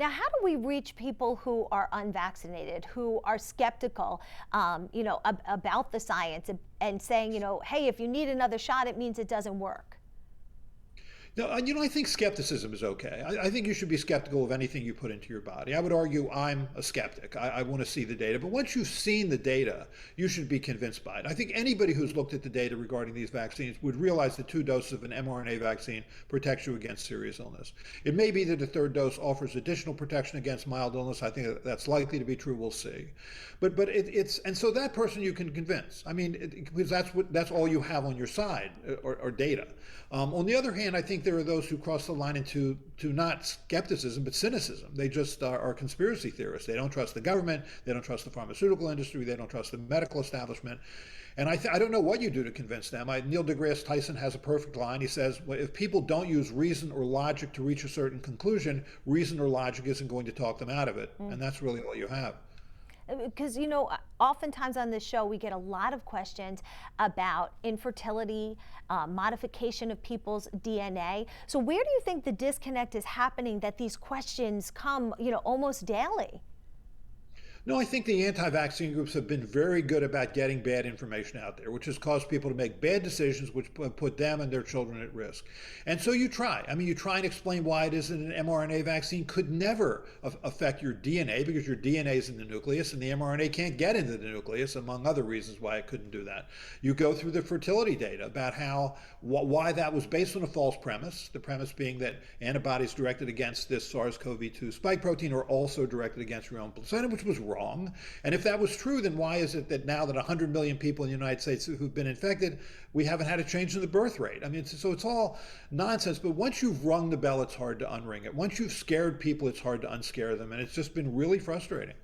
Now, how do we reach people who are unvaccinated, who are skeptical, about the science and saying, hey, if you need another shot, it means it doesn't work? No, I think skepticism is okay. I think you should be skeptical of anything you put into your body. I would argue I'm a skeptic. I want to see the data. But once you've seen the data, you should be convinced by it. I think anybody who's looked at the data regarding these vaccines would realize that 2 doses of an mRNA vaccine protects you against serious illness. It may be that the third dose offers additional protection against mild illness. I think that's likely to be true. We'll see. But and so that person you can convince. I mean, because that's all you have on your side or data. On the other hand, I think there are those who cross the line into not skepticism but cynicism. They just are conspiracy theorists. They don't trust the government. They don't trust the pharmaceutical industry. They don't trust the medical establishment. And I don't know what you do to convince them. Neil deGrasse Tyson has a perfect line. He says, well, if people don't use reason or logic to reach a certain conclusion, reason or logic isn't going to talk them out of it. And that's really all you have. Because oftentimes on this show we get a lot of questions about infertility, modification of people's DNA. So where do you think the disconnect is happening, that these questions come almost daily? No, I think the anti-vaccine groups have been very good about getting bad information out there, which has caused people to make bad decisions, which put them and their children at risk. And so you try. I mean, you try and explain why it is that an mRNA vaccine could never affect your DNA, because your DNA is in the nucleus and the mRNA can't get into the nucleus, among other reasons why it couldn't do that. You go through the fertility data about why that was based on a false premise, the premise being that antibodies directed against this SARS-CoV-2 spike protein are also directed against your own placenta, which was wrong. And if that was true, then why is it that now that 100 million people in the United States who've been infected, we haven't had a change in the birth rate? I mean, so it's all nonsense. But once you've rung the bell, it's hard to unring it. Once you've scared people, it's hard to unscare them. And it's just been really frustrating.